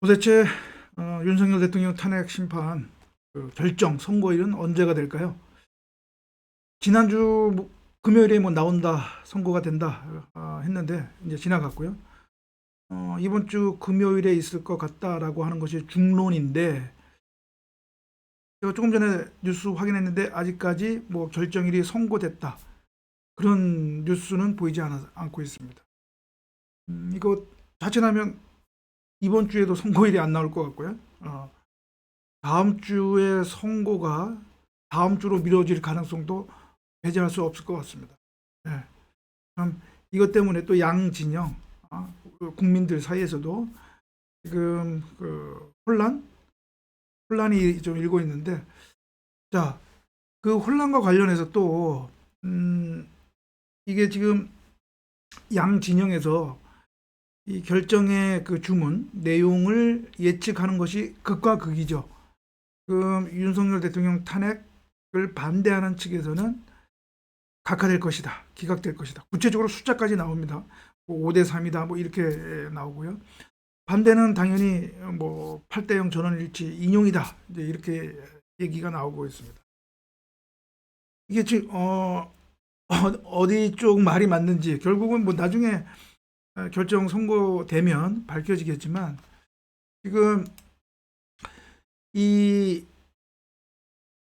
도대체 윤석열 대통령 탄핵 심판 결정 선고일은 언제가 될까요? 지난주 금요일에 나온다, 선고가 된다 했는데 이제 지나갔고요. 이번 주 금요일에 있을 것 같다라고 하는 것이 중론인데, 제가 조금 전에 뉴스 확인했는데 아직까지 결정일이 선고됐다, 그런 뉴스는 보이지 않고 있습니다. 이거 자칫하면 이번 주에도 선고일이 안 나올 것 같고요. 다음 주에 선고가 다음 주로 미뤄질 가능성도 배제할 수 없을 것 같습니다. 예. 참 이것 때문에 또 양 진영, 국민들 사이에서도 지금 혼란이 좀 일고 있는데, 자, 그 혼란과 관련해서 또 이게 지금 양 진영에서 이 결정의 그 주문 내용을 예측하는 것이 극과 극이죠. 지금 윤석열 대통령 탄핵을 반대하는 측에서는 각하될 것이다, 기각될 것이다, 구체적으로 숫자까지 나옵니다. 5대 3이다 이렇게 나오고요. 반대는 당연히 8대 0 전원일치 인용이다, 이제 이렇게 얘기가 나오고 있습니다. 이게 지금 어디 쪽 말이 맞는지 결국은 나중에 결정 선고되면 밝혀지겠지만, 지금 이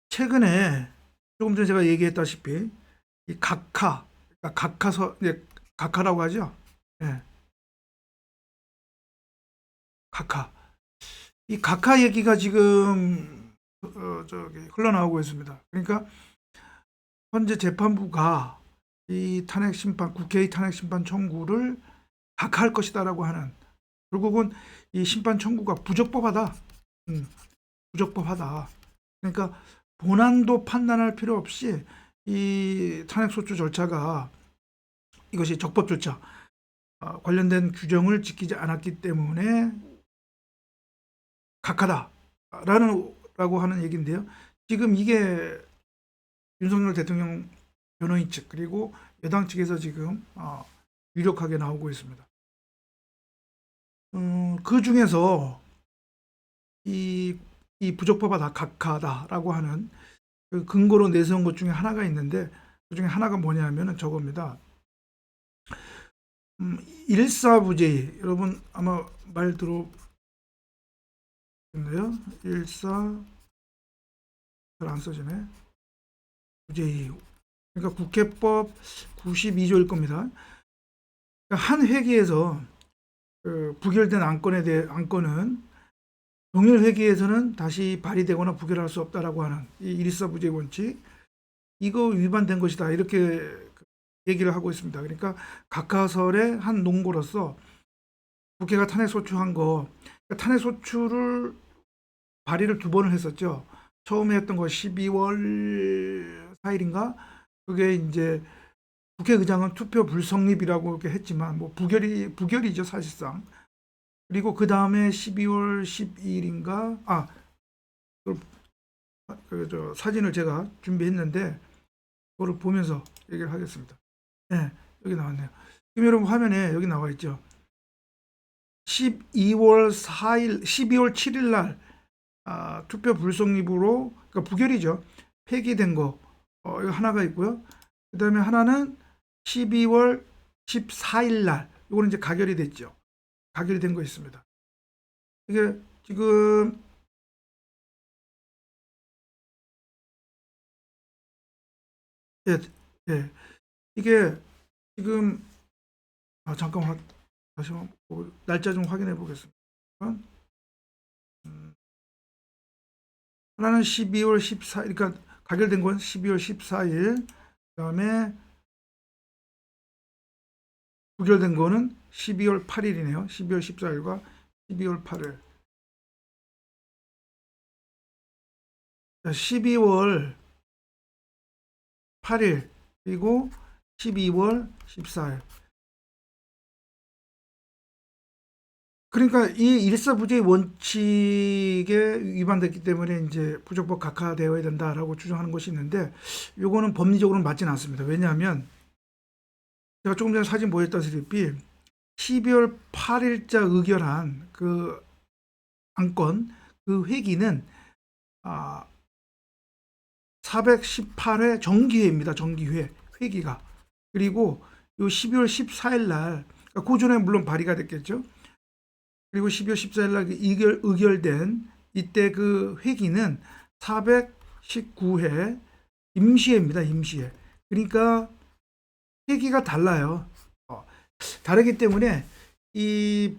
최근에 조금 전에 제가 얘기했다시피 이 각하, 그러니까 각하라고 하죠. 예, 각하. 이 각하 얘기가 지금 흘러나오고 있습니다. 그러니까 현재 재판부가 이 탄핵 심판, 국회의 탄핵 심판 청구를 각하할 것이다라고 하는, 결국은 이 심판 청구가 부적법하다. 부적법하다. 그러니까 본안도 판단할 필요 없이 이 탄핵소추 절차가, 이것이 적법 절차, 관련된 규정을 지키지 않았기 때문에 각하다라고 하는 얘기인데요. 지금 이게 윤석열 대통령 변호인 측 그리고 여당 측에서 지금 유력하게 나오고 있습니다. 그 중에서 이 부적법하다, 각하다라고 하는 그 근거로 내세운 것 중에 하나가 있는데, 그 중에 하나가 뭐냐면은 저겁니다. 일사부재의, 여러분 아마 말 들어봤네요. 일사, 잘 안 써지네. 부재의. 그러니까 국회법 92조일 겁니다. 그러니까 한 회기에서 부결된 안건은 동일 회기에서는 다시 발의되거나 부결할 수 없다라고 하는 이 일사부재 원칙, 이거 위반된 것이다, 이렇게 얘기를 하고 있습니다. 그러니까 각하설의 한 논거로서 국회가 탄핵소추한 거, 그러니까 탄핵소추를 발의를 2번을 했었죠. 처음에 했던 거 12월 4일인가? 그게 이제 국회의장은 투표 불성립이라고 이렇게 했지만 부결이죠, 사실상. 그리고 그 다음에 12월 12일인가? 사진을 제가 준비했는데 그거를 보면서 얘기를 하겠습니다. 네, 여기 나왔네요. 지금 여러분 화면에 여기 나와 있죠. 12월 7일 날 투표 불성립으로, 그러니까 부결이죠, 폐기된 거, 이거 하나가 있고요. 그 다음에 하나는 12월 14일 날, 이거는 이제 가결이 됐죠. 가결이 된 거 있습니다. 이게 지금 예, 예. 이게 지금 잠깐만, 다시 한번 날짜 좀 확인해 보겠습니다. 하나는 12월 14일, 그러니까 가결된 건 12월 14일, 그다음에 부결된 거는 12월 8일이네요. 12월 14일과 12월 8일. 12월 8일 그리고 12월 14일. 그러니까 이 일사부재의 원칙에 위반됐기 때문에 이제 부적법 각하되어야 된다라고 주장하는 것이 있는데, 요거는 법리적으로는 맞지는 않습니다. 왜냐하면 제가 조금 전에 사진 보였다시피 12월 8일자 의결한 그 안건 그 회기는 418회 정기회입니다. 정기회 회기가. 그리고 요 12월 14일 날 그 전에 물론 발의가 됐겠죠. 그리고 12월 14일 날 의결된 이때 그 회기는 419회 임시회입니다. 임시회. 그러니까 회기가 달라요. 다르기 때문에 이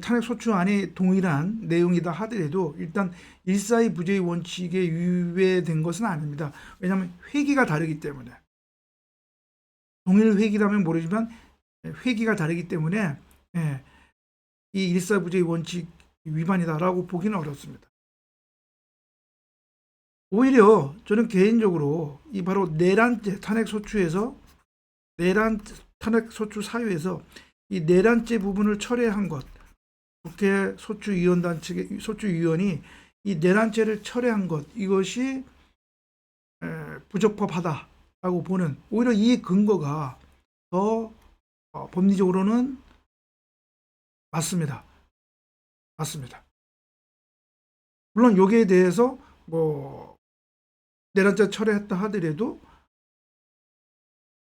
탄핵소추안이 동일한 내용이다 하더라도 일단 142 부재의 원칙에 위배된 것은 아닙니다. 왜냐하면 회기가 다르기 때문에. 동일 회기라면 모르지만 회기가 다르기 때문에 이 142 부재의 원칙 위반이다라고 보기는 어렵습니다. 오히려 저는 개인적으로 이 바로 내란죄 탄핵소추에서 내란 탄핵소추 사유에서 이 내란죄 부분을 철회한 것, 국회 소추위원단 측의 소추위원이 이 내란죄를 철회한 것, 이것이 부적법하다라고 보는, 오히려 이 근거가 더 법리적으로는 맞습니다. 맞습니다. 물론 여기에 대해서 뭐 내란죄 철회했다 하더라도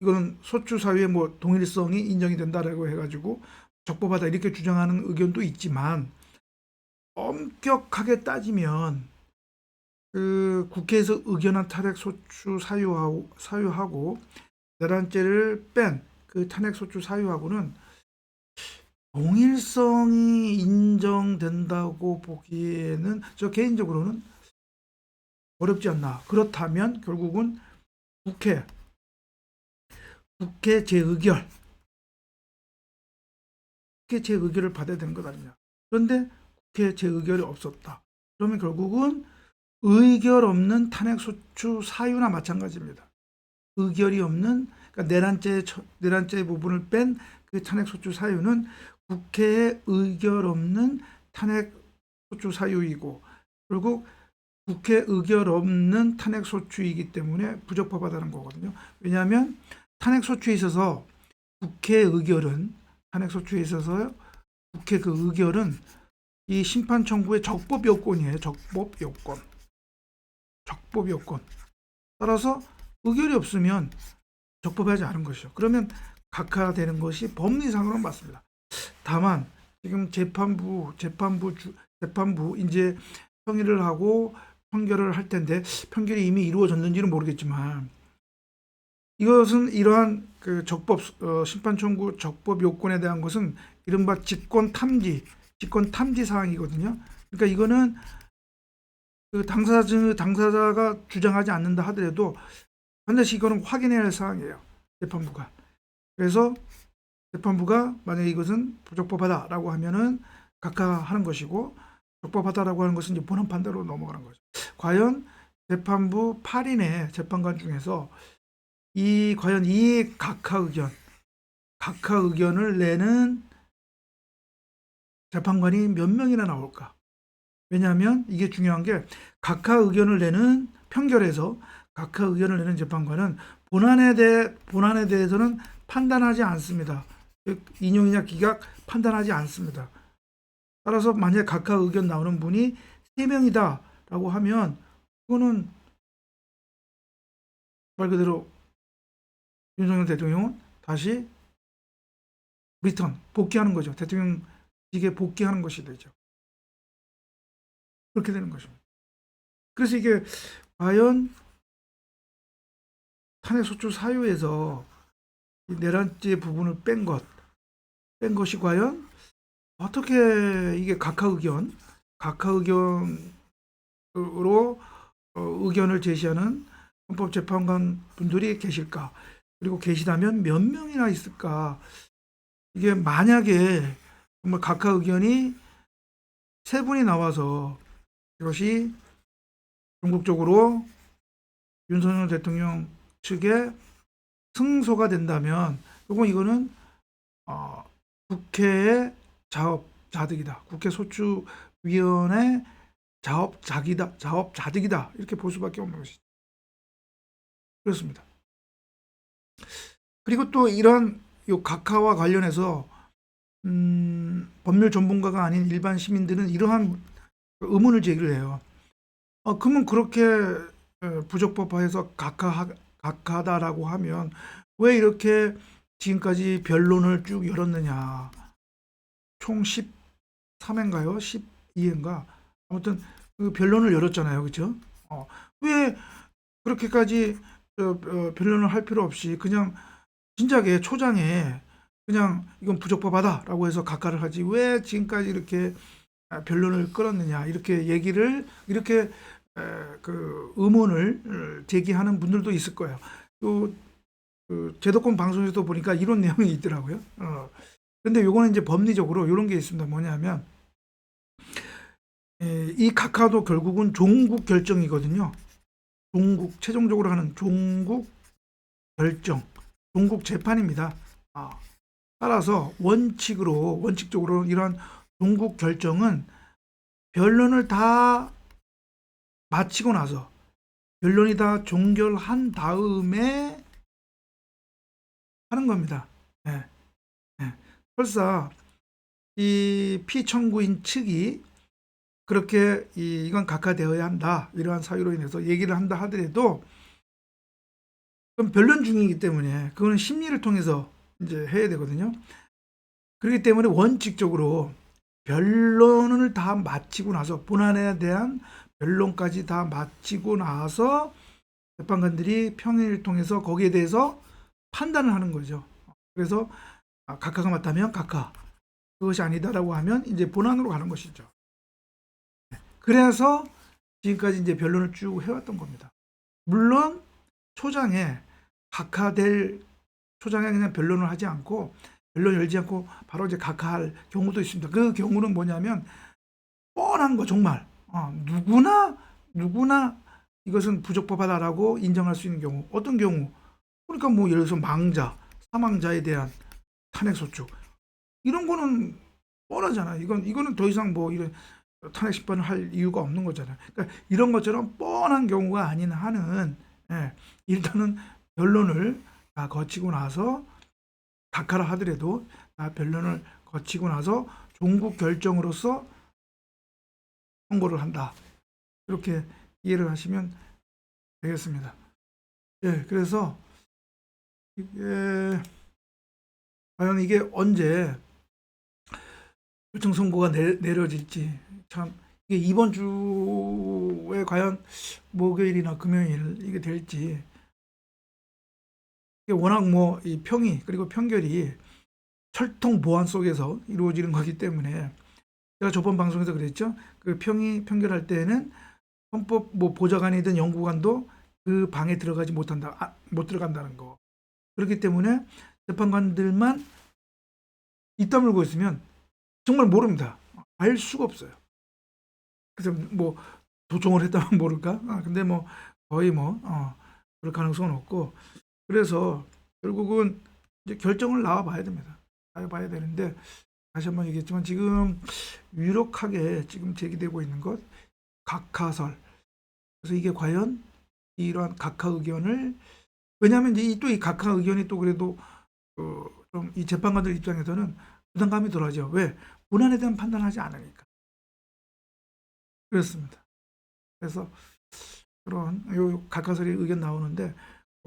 이거는 소추 사유의 뭐 동일성이 인정이 된다라고 해가지고 적법하다 이렇게 주장하는 의견도 있지만, 엄격하게 따지면 그 국회에서 의견한 탄핵 소추 사유하고 내란죄를 뺀 그 탄핵 소추 사유하고는 동일성이 인정된다고 보기에는 저 개인적으로는 어렵지 않나. 그렇다면 결국은 국회 재의결을 받아야 되는 것 아니냐. 그런데 국회 재의결이 없었다. 그러면 결국은 의결 없는 탄핵소추 사유나 마찬가지입니다. 의결이 없는, 그러니까 내란죄 부분을 뺀 그 탄핵소추 사유는 국회에 의결 없는 탄핵소추 사유이고, 결국 국회 의결 없는 탄핵소추이기 때문에 부적법하다는 거거든요. 왜냐하면 탄핵소추에 있어서 국회 의결은, 탄핵소추에 있어서 국회 그 의결은 이 심판 청구의 적법 요건이에요. 적법 요건. 따라서 의결이 없으면 적법하지 않은 것이죠. 그러면 각하되는 것이 법리상으로는 맞습니다. 다만 지금 재판부 이제 평의를 하고 판결을 할 텐데, 판결이 이미 이루어졌는지는 모르겠지만 이것은 이러한 그 심판 청구 적법 요건에 대한 것은 이른바 직권 탐지 사항이거든요. 그러니까 이거는 그 당사자가 주장하지 않는다 하더라도 반드시 이거는 확인해야 할 사항이에요. 재판부가. 그래서 재판부가 만약에 이것은 부적법하다라고 하면은 각하하는 것이고, 적법하다라고 하는 것은 이제 본원 판단으로 넘어가는 거죠. 과연 재판부 8인의 재판관 중에서 과연 이 각하 의견을 내는 재판관이 몇 명이나 나올까? 왜냐하면 이게 중요한 게, 각하 의견을 내는 판결에서 각하 의견을 내는 재판관은 본안에 대해서는 판단하지 않습니다. 인용이냐 기각 판단하지 않습니다. 따라서 만약 각하 의견 나오는 분이 3명이다라고 하면 그거는 말 그대로 윤석열 대통령은 다시 복귀하는 거죠. 대통령직에 복귀하는 것이 되죠. 그렇게 되는 것입니다. 그래서 이게 과연 탄핵소추 사유에서 내란죄 부분을 뺀 것이 과연 어떻게 이게 각하 의견으로 의견을 제시하는 헌법재판관 분들이 계실까? 그리고 계시다면 몇 명이나 있을까? 이게 만약에 정말 각하 의견이 3분이 나와서 이것이 전국적으로 윤석열 대통령 측에 승소가 된다면, 이거는 국회의 자업자득이다. 국회 소추위원회 자업자득이다. 이렇게 볼 수밖에 없는 것이죠. 그렇습니다. 그리고 또 이런 각하와 관련해서 법률 전문가가 아닌 일반 시민들은 이러한 의문을 제기를 해요. 그러면 그렇게 부적법화해서 각하다라고 하면 왜 이렇게 지금까지 변론을 쭉 열었느냐. 총 13회인가요? 12회인가? 아무튼 그 변론을 열었잖아요. 그죠? 왜 그렇게까지 변론을 할 필요 없이 그냥 진작에 초장에 그냥 이건 부적법하다라고 해서 각하를 하지 왜 지금까지 이렇게 변론을 끌었느냐 이렇게 얘기를 이렇게 그 의문을 제기하는 분들도 있을 거예요. 또 그 제도권 방송에서도 보니까 이런 내용이 있더라고요. 근데 요거는 이제 법리적으로 이런 게 있습니다. 뭐냐면 이 각하도 결국은 종국 결정이거든요. 종국 최종적으로 하는 종국 결정, 종국 재판입니다. 따라서 원칙적으로 이러한 종국 결정은 변론을 다 마치고 나서 변론이 다 종결한 다음에 하는 겁니다. 예, 예. 설사 이 피청구인 측이 그렇게 이건 각하되어야 한다 이러한 사유로 인해서 얘기를 한다 하더라도 그럼 변론 중이기 때문에 그거는 심리를 통해서 이제 해야 되거든요. 그렇기 때문에 원칙적으로 변론을 다 마치고 나서 본안에 대한 변론까지 다 마치고 나서 재판관들이 평의를 통해서 거기에 대해서 판단을 하는 거죠. 그래서 각하가 맞다면 각하, 그것이 아니다라고 하면 이제 본안으로 가는 것이죠. 그래서 지금까지 이제 변론을 쭉 해왔던 겁니다. 물론 초장에 그냥 변론을 하지 않고 변론 열지 않고 바로 이제 각하할 경우도 있습니다. 그 경우는 뭐냐면 뻔한 거 정말 누구나 이것은 부적법하다라고 인정할 수 있는 경우. 어떤 경우? 그러니까 뭐 예를 들어서 사망자에 대한 탄핵 소추 이런 거는 뻔하잖아요. 이거는 더 이상 뭐 이런 탄핵 심판을 할 이유가 없는 거잖아요. 그러니까 이런 것처럼 뻔한 경우가 아닌 한은 일단은 변론을 다 거치고 나서 각하라 하더라도 다 변론을 거치고 나서 종국 결정으로서 선고를 한다. 이렇게 이해를 하시면 되겠습니다. 그래서 과연 이게 언제 결정 선고가 내려질지 참 이게 이번 주에 과연 목요일이나 금요일 이게 될지 이게 워낙 뭐 이 평의 그리고 판결이 철통 보안 속에서 이루어지는 거기 때문에 제가 저번 방송에서 그랬죠. 그 판결할 때는 헌법 뭐 보좌관이든 연구관도 그 방에 들어가지 못 들어간다는 거. 그렇기 때문에 재판관들만 입 다물고 있으면 정말 모릅니다. 알 수가 없어요. 그래서 뭐 도청을 했다면 모를까? 근데 뭐 거의 그럴 가능성은 없고 그래서 결국은 이제 결정을 나와봐야 됩니다. 나와봐야 되는데 다시 한번 얘기했지만 지금 유력하게 지금 제기되고 있는 것 각하설. 그래서 이게 과연 이러한 각하 의견을 왜냐하면 이제 또 이 각하 의견이 또 그래도 좀 이 재판관들 입장에서는 부담감이 덜하죠. 왜? 본안에 대한 판단을 하지 않으니까. 그렇습니다. 그래서 그런 요 각하설이 의견 나오는데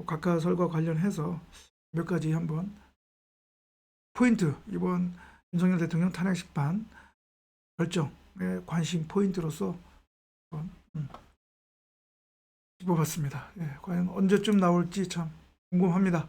각하설과 관련해서 몇 가지 한번 포인트 이번 윤석열 대통령 탄핵 심판 결정의 관심 포인트로서 한번 짚어봤습니다. 과연 언제쯤 나올지 참 궁금합니다.